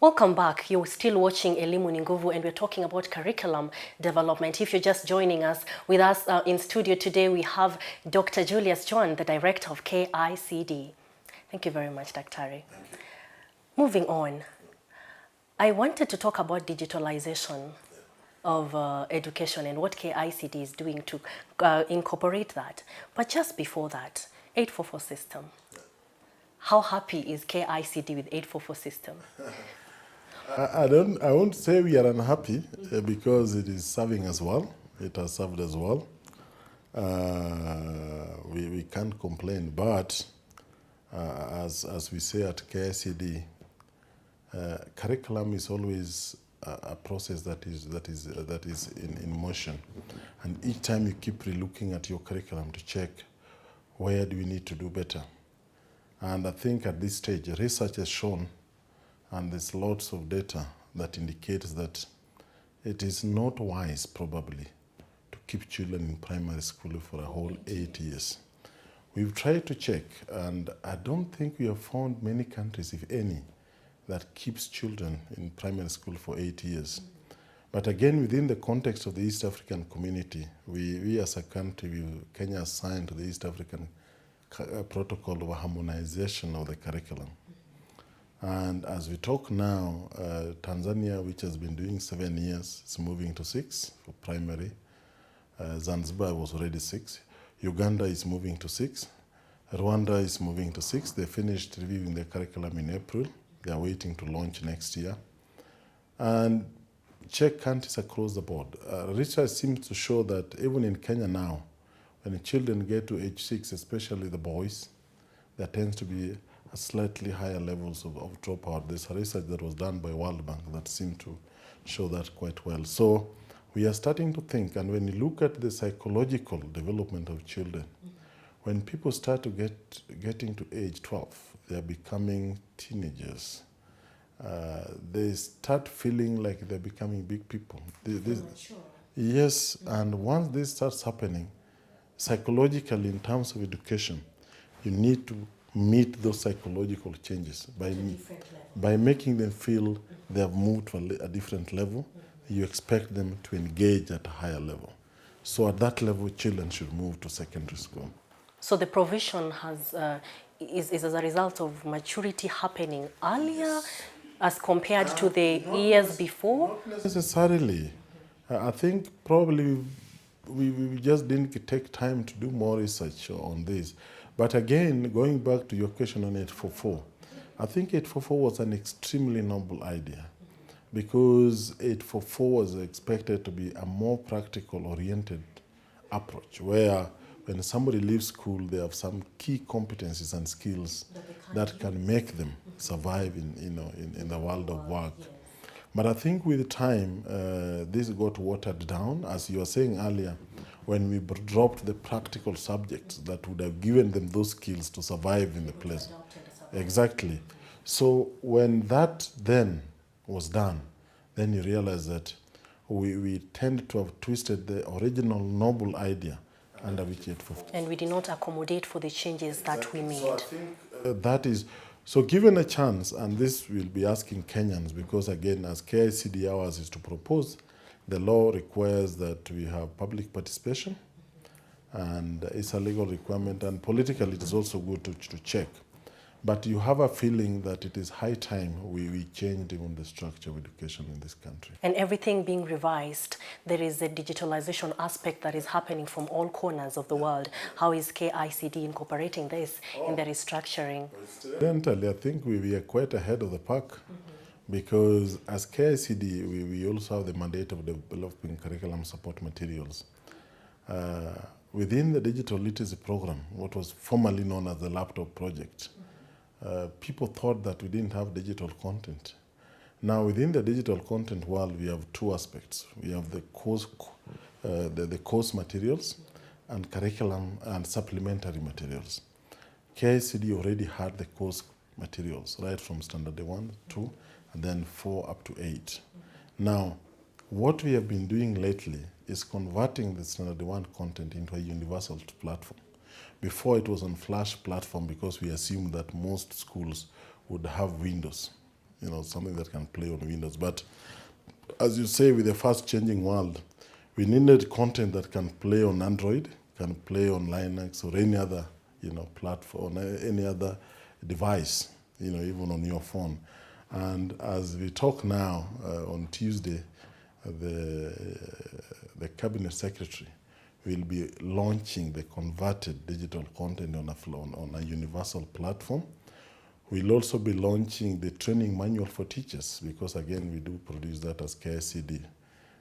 Welcome back. You're still watching ELIMU Nguvu, and we're talking about curriculum development. If you're just joining us, with us in studio today, we have Dr. Julius John, the Director of KICD. Thank you very much, Daktari. Moving on, I wanted to talk about digitalization of education and what KICD is doing to incorporate that. But just before that, 844 system. How happy is KICD with 844 system? I won't say we are unhappy because it is serving us well. It has served us well. We can't complain, but as we say at KICD, curriculum is always a process that is in motion, and each time you keep re-looking at your curriculum to check where do we need to do better. And I think at this stage, research has shown, and there's lots of data that indicates that it is not wise, probably, to keep children in primary school for a whole 8 years. We've tried to check, and I don't think we have found many countries, if any, that keeps children in primary school for 8 years. But again, within the context of the East African community, we as a country, Kenya signed to the East African protocol of harmonization of the curriculum. And as we talk now, Tanzania, which has been doing 7 years, is moving to 6 for primary. Zanzibar was already 6. Uganda is moving to 6. Rwanda is moving to 6. They finished reviewing their curriculum in April. They are waiting to launch next year. And check countries across the board. Research seems to show that even in Kenya now, when the children get to age 6, especially the boys, there tends to be a slightly higher levels of dropout. There's a research that was done by World Bank that seemed to show that quite well. So we are starting to think, and when you look at the psychological development of children, when people start to getting to age 12, they are becoming teenagers. They start feeling like they're becoming big people. Yes, and once this starts happening, psychologically, in terms of education, you need to meet those psychological changes by making them feel they have moved to a different level. You expect them to engage at a higher level. So at that level, children should move to secondary school. So the provision is as a result of maturity happening earlier as compared to the years before? Not necessarily. I think probably we just didn't take time to do more research on this. But again, going back to your question on 844, I think 844 was an extremely noble idea because 844 was expected to be a more practical-oriented approach where when somebody leaves school, they have some key competencies and skills that can make them survive in the world of work. But I think with time, this got watered down. As you were saying earlier, when we dropped the practical subjects that would have given them those skills to survive in the place. Exactly. So when that then was done, then you realize that we tend to have twisted the original noble idea under which 844. And we did not accommodate for the changes that we made. So I think that is, so given a chance, and this will be asking Kenyans, because again, as KICD ours is to propose, the law requires that we have public participation, and it's a legal requirement, and politically it is also good to check. But you have a feeling that it is high time we changed even the structure of education in this country. And everything being revised, there is a digitalization aspect that is happening from all corners of the world. How is KICD incorporating this in the restructuring? Incidentally, I think we are quite ahead of the pack because as KICD, we also have the mandate of developing curriculum support materials. Within the digital literacy program, what was formerly known as the laptop project, people thought that we didn't have digital content. Now, within the digital content world, we have two aspects. We have the course materials and curriculum and supplementary materials. KICD already had the course materials, right from standard 1, 2, and then 4 up to 8. Now, what we have been doing lately is converting the standard 1 content into a universal platform. Before it was on Flash platform because we assumed that most schools would have Windows. something that can play on Windows. But as you say, with the fast-changing world, we needed content that can play on Android, can play on Linux or any other, platform, any other device, even on your phone. And as we talk now, on Tuesday, the Cabinet Secretary will be launching the converted digital content on a universal platform. We'll also be launching the training manual for teachers, because again, we do produce that as KICD.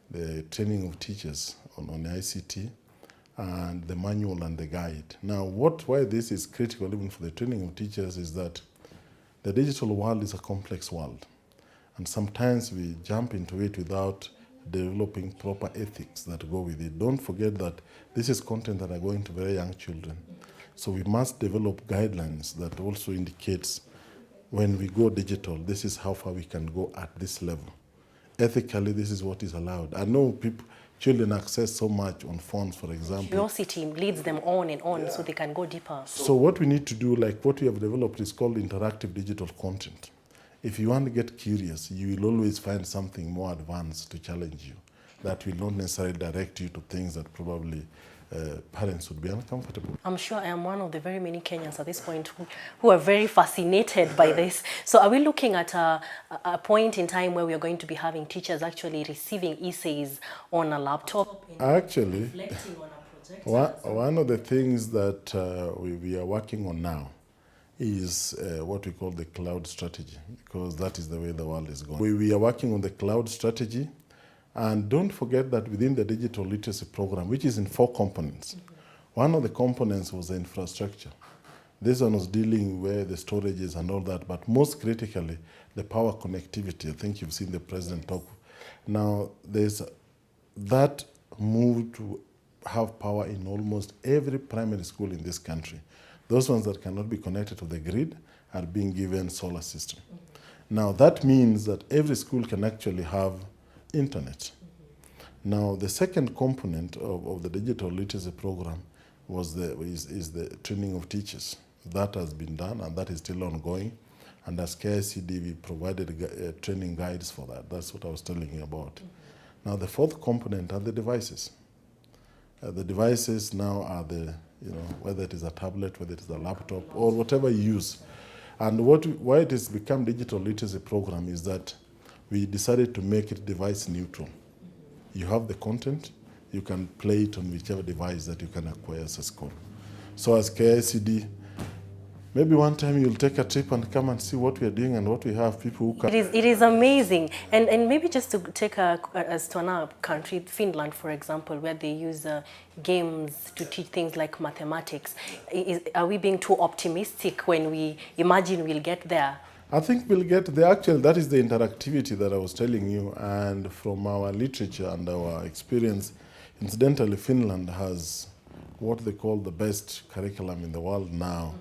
The training of teachers on ICT, and the manual and the guide. Now, why this is critical even for the training of teachers is that the digital world is a complex world. And sometimes we jump into it without developing proper ethics that go with it. Don't forget that this is content that are going to very young children. So we must develop guidelines that also indicates when we go digital, this is how far we can go at this level. Ethically, this is what is allowed. I know children access so much on phones, for example. Curiosity leads them on and on, so they can go deeper. So what we need to do, like what we have developed, is called interactive digital content. If you want to get curious, you will always find something more advanced to challenge you that will not necessarily direct you to things that probably parents would be uncomfortable. I'm sure I am one of the very many Kenyans at this point who are very fascinated by this. So are we looking at a point in time where we are going to be having teachers actually receiving essays on a laptop? Actually, reflecting on a project? one of the things that we are working on now is what we call the cloud strategy, because that is the way the world is going. We are working on the cloud strategy. And don't forget that within the digital literacy program, which is in 4 components, one of the components was the infrastructure. This one was dealing with the storages and all that, but most critically, the power connectivity. I think you've seen the president talk. Now, there's that move to have power in almost every primary school in this country. Those ones that cannot be connected to the grid are being given solar system. Now, that means that every school can actually have internet. Now, the second component of the digital literacy program is the training of teachers. That has been done, and that is still ongoing. And as KICD, we provided training guides for that. That's what I was telling you about. Now, the fourth component are the devices. The devices now are whether it is a tablet, whether it is a laptop, or whatever you use. And why it has become digital literacy program is that we decided to make it device neutral. You have the content, you can play it on whichever device that you can acquire as a school. So as KICD, maybe one time you'll take a trip and come and see what we are doing and what we have, people who can... It is amazing. And maybe just to take us to another country, Finland, for example, where they use games to teach things like mathematics. Are we being too optimistic when we imagine we'll get there? I think we'll get there. Actually, that is the interactivity that I was telling you. And from our literature and our experience, incidentally, Finland has what they call the best curriculum in the world now.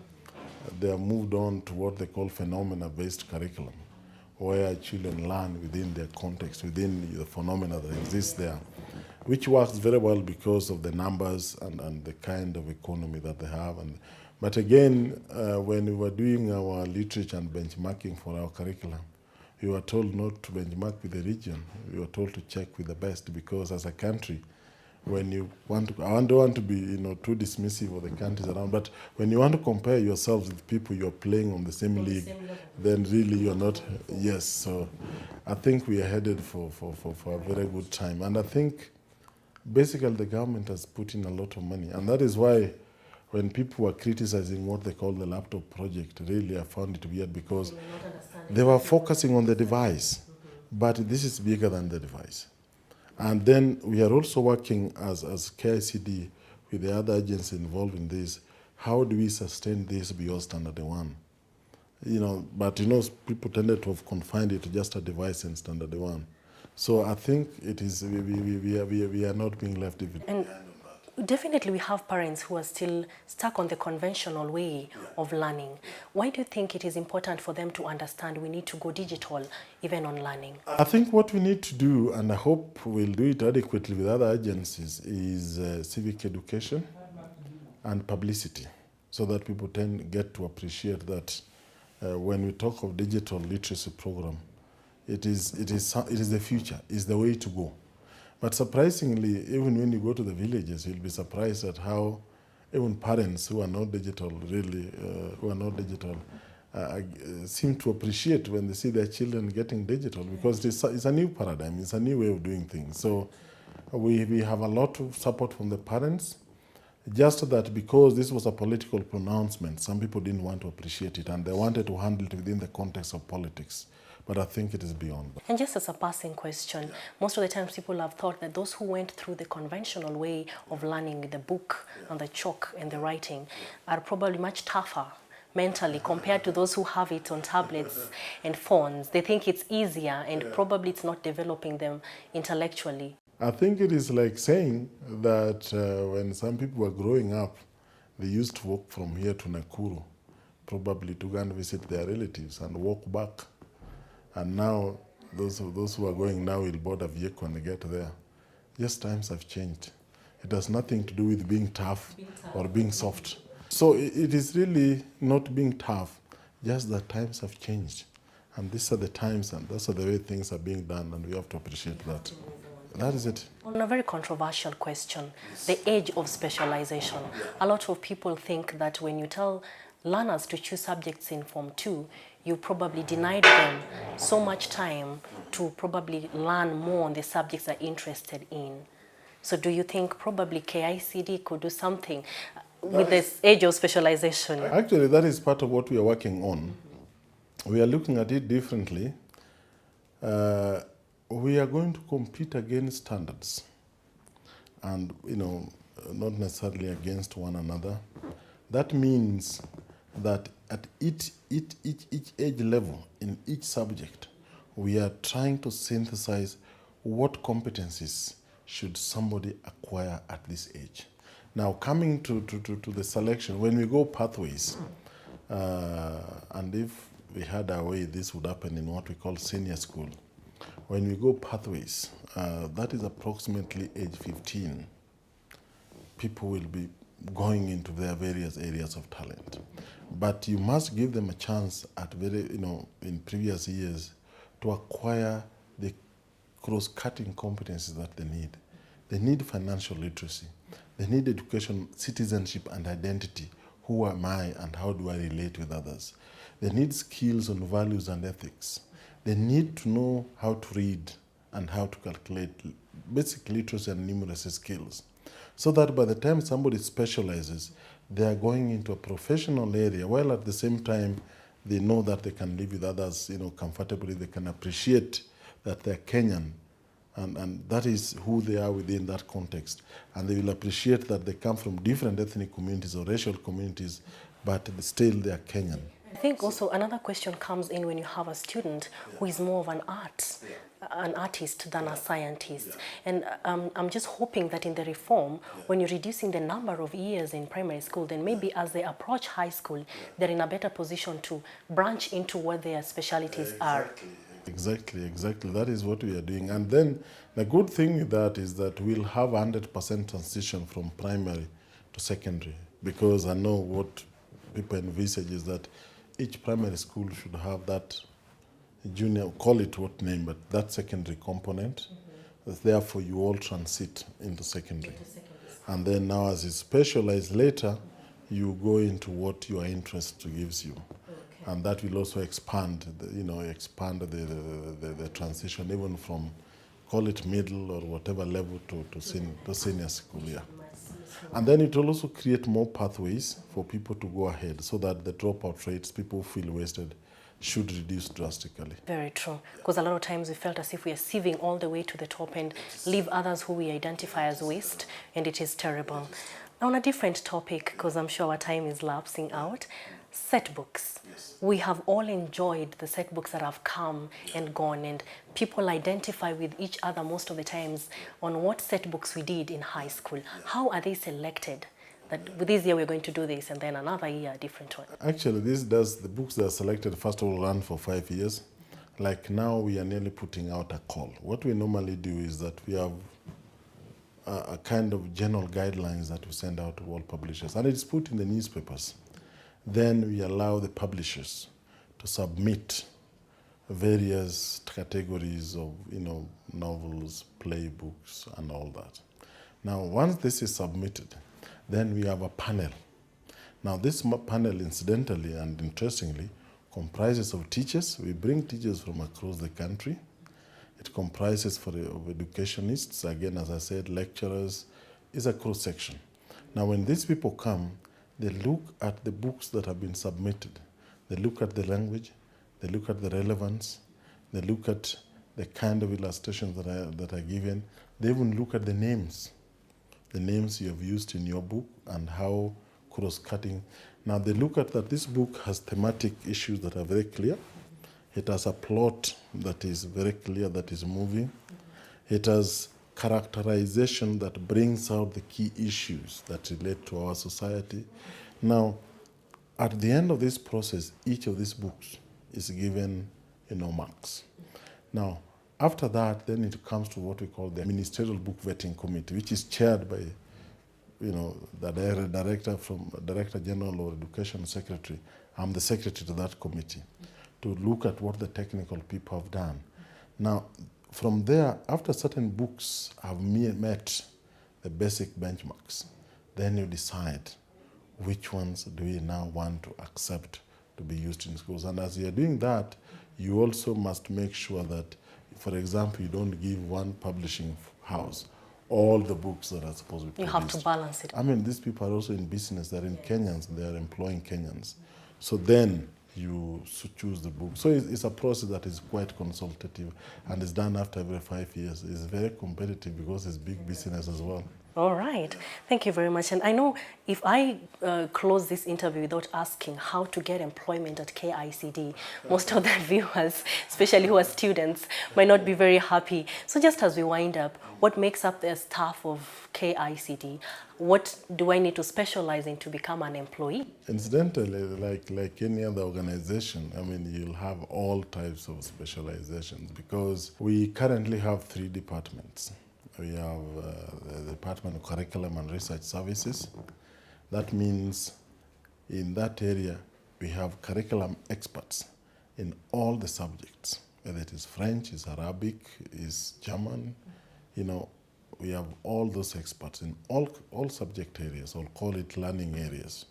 They have moved on to what they call phenomena-based curriculum, where children learn within their context, within the phenomena that exists there, which works very well because of the numbers and the kind of economy that they have. But again, when we were doing our literature and benchmarking for our curriculum, we were told not to benchmark with the region. We were told to check with the best, because as a country, when you want to, I don't want to be too dismissive of the countries around, but when you want to compare yourselves with people you're playing on the same league, then really you're not, yes. So I think we are headed for a very good time. And I think basically the government has put in a lot of money. And that is why when people were criticizing what they call the laptop project, really I found it weird, because they were focusing on the device, but this is bigger than the device. And then we are also working as KICD with the other agencies involved in this. How do we sustain this beyond standard 1? But people tended to have confined it to just a device in standard 1. So I think it is we are not being left behind. Definitely we have parents who are still stuck on the conventional way of learning. Why do you think it is important for them to understand we need to go digital even on learning? I think what we need to do, and I hope we'll do it adequately with other agencies, is civic education and publicity, so that people get to appreciate that when we talk of digital literacy program, it is the future, is the way to go. But surprisingly, even when you go to the villages, you'll be surprised at how even parents who are not digital, seem to appreciate when they see their children getting digital, because it's a new paradigm, it's a new way of doing things. So we have a lot of support from the parents, just that because this was a political pronouncement, some people didn't want to appreciate it and they wanted to handle it within the context of politics. But I think it is beyond that. And just as a passing question, most of the times people have thought that those who went through the conventional way of learning with the book and the chalk and the writing are probably much tougher mentally compared to those who have it on tablets and phones. They think it's easier and probably it's not developing them intellectually. I think it is like saying that when some people were growing up, they used to walk from here to Nakuru, probably to go and visit their relatives and walk back. And now, those who are going now will board a vehicle and get there. Just times have changed. It has nothing to do with being tough or being soft. So it is really not being tough, just that times have changed. And these are the times and those are the way things are being done, and we have to appreciate that. That is it. On a very controversial question, the age of specialization. A lot of people think that when you tell learners to choose subjects in Form 2, you probably denied them so much time to probably learn more on the subjects they're interested in. So do you think probably KICD could do something with this age of specialization? Actually, that is part of what we are working on. We are looking at it differently. We are going to compete against standards and, not necessarily against one another. That means that at each age level, in each subject, we are trying to synthesize what competencies should somebody acquire at this age. Now, coming to the selection, when we go pathways, and if we had our way, this would happen in what we call senior school. When we go pathways, that is approximately age 15. People will be going into their various areas of talent. But you must give them a chance at in previous years to acquire the cross-cutting competencies that they need. They need financial literacy. They need education, citizenship, and identity. Who am I and how do I relate with others? They need skills on values and ethics. They need to know how to read and how to calculate, basic literacy and numeracy skills, so that by the time somebody specializes, they are going into a professional area, while at the same time they know that they can live with others, comfortably. They can appreciate that they're Kenyan, and that is who they are within that context. And they will appreciate that they come from different ethnic communities or racial communities, but still they are Kenyan. I think also another question comes in when you have a student who is more of an artist than a scientist. And I'm just hoping that in the reform, when you're reducing the number of years in primary school, then maybe as they approach high school, they're in a better position to branch into what their specialties are. Exactly. That is what we are doing. And then the good thing with that is that we'll have 100% transition from primary to secondary, because I know what people envisage is that each primary school should have that junior, call it what name, but that secondary component. Therefore, you all transit into secondary. And then now, as you specialize later, you go into what your interest gives you. Okay. And that will also expand, the transition, even from, call it middle or whatever level to senior school, yeah. And then it will also create more pathways for people to go ahead, so that the dropout rates, people who feel wasted, should reduce drastically. Very true. Because a lot of times we felt as if we are sieving all the way to the top and leave others who we identify as waste, and it is terrible. Now, on a different topic, because I'm sure our time is lapsing out, set books. We have all enjoyed the set books that have come and gone, and people identify with each other most of the times on what set books we did in high school. How are they selected? That this year we're going to do this, and then another year a different one. Actually, the books that are selected first of all run for 5 years. Like now we are nearly putting out a call. What we normally do is that we have a kind of general guidelines that we send out to all publishers, and it's put in the newspapers. Then we allow the publishers to submit various categories of, novels, playbooks, and all that. Now, once this is submitted, then we have a panel. Now, this panel, incidentally and interestingly, comprises of teachers. We bring teachers from across the country. It comprises of educationists, again, as I said, lecturers. It's a cross-section. Now, when these people come, they look at the books that have been submitted. They look at the language. They look at the relevance. They look at the kind of illustrations that are given. They even look at the names you have used in your book and how cross-cutting. Now they look at that this book has thematic issues that are very clear. It has a plot that is very clear, that is moving. It has characterization that brings out the key issues that relate to our society. Now, at the end of this process, each of these books is given, marks. Now, after that, then it comes to what we call the Ministerial Book Vetting Committee, which is chaired by, the Director General or Education Secretary. I'm the secretary to that committee to look at what the technical people have done. Now, from there, after certain books have met the basic benchmarks, then you decide which ones do you now want to accept to be used in schools. And as you're doing that, you also must make sure that, for example, you don't give one publishing house all the books that are supposed to be produced. You have to balance it. I mean, these people are also in business. They're in Kenyans. They are employing Kenyans. So then you choose the book. So it's a process that is quite consultative and is done after every 5 years. It's very competitive because it's big business as well. All right. Thank you very much. And I know if I close this interview without asking how to get employment at KICD, most of the viewers, especially who are students, might not be very happy. So just as we wind up, what makes up the staff of KICD? What do I need to specialize in to become an employee? Incidentally, like any other organization, I mean, you'll have all types of specializations because we currently have 3 departments. We have the Department of Curriculum and Research Services. That means in that area, we have curriculum experts in all the subjects, whether it is French, is Arabic, is German, we have all those experts in all subject areas, or call it learning areas.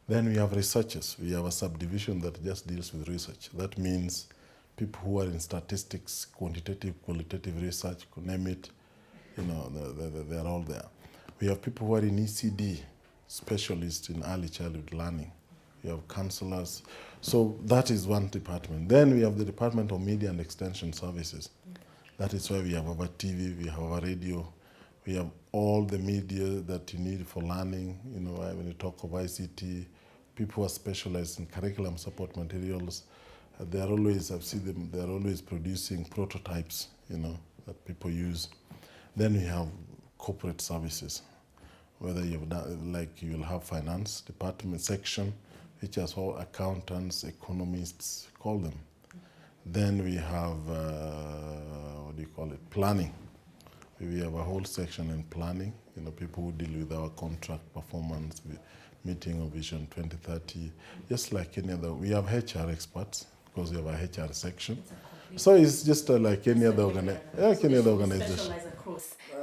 Then we have researchers. We have a subdivision that just deals with research. That means people who are in statistics, quantitative, qualitative research, name it, they are all there. We have people who are in ECD, specialists in early childhood learning. We have counselors. So that is one department. Then we have the Department of Media and Extension Services. That is why we have our TV, we have our radio, we have all the media that you need for learning. When you talk of ICT, people who are specialized in curriculum support materials, they are always, I've seen them, they are always producing prototypes, that people use. Then we have corporate services, whether you've done, you'll have finance department section, which has all accountants, economists, call them. Then we have, planning. We have a whole section in planning, people who deal with our contract performance, meeting of Vision 2030, just like any other. We have HR experts, because we have a HR section. So it's just like any other organization.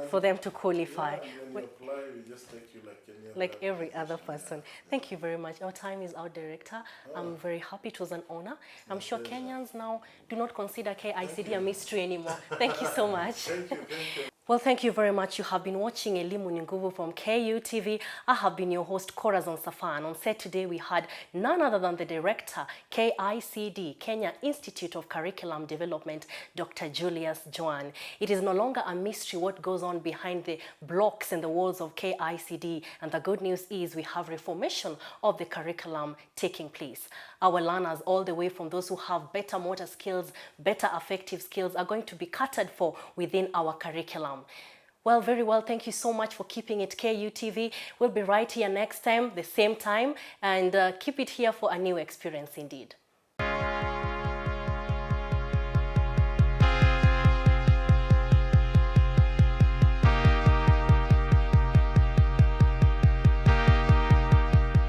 For them to qualify. When you apply, we just take you like every other person. Thank you very much. Our time is out, Director. I'm very happy. It was an honor. I'm sure Kenyans now do not consider KICD a mystery anymore. Thank you so much. Thank you. Well, thank you very much. You have been watching ELIMU ni Nguvu from KUTV. I have been your host, Corazon Safan. On set today, we had none other than the director, KICD, Kenya Institute of Curriculum Development, Dr. Julius Joan. It is no longer a mystery what goes on behind the blocks and the walls of KICD. And the good news is we have reformation of the curriculum taking place. Our learners, all the way from those who have better motor skills, better affective skills, are going to be catered for within our curriculum. Well, very well. Thank you so much for keeping it KUTV. We'll be right here next time, the same time, and keep it here for a new experience indeed.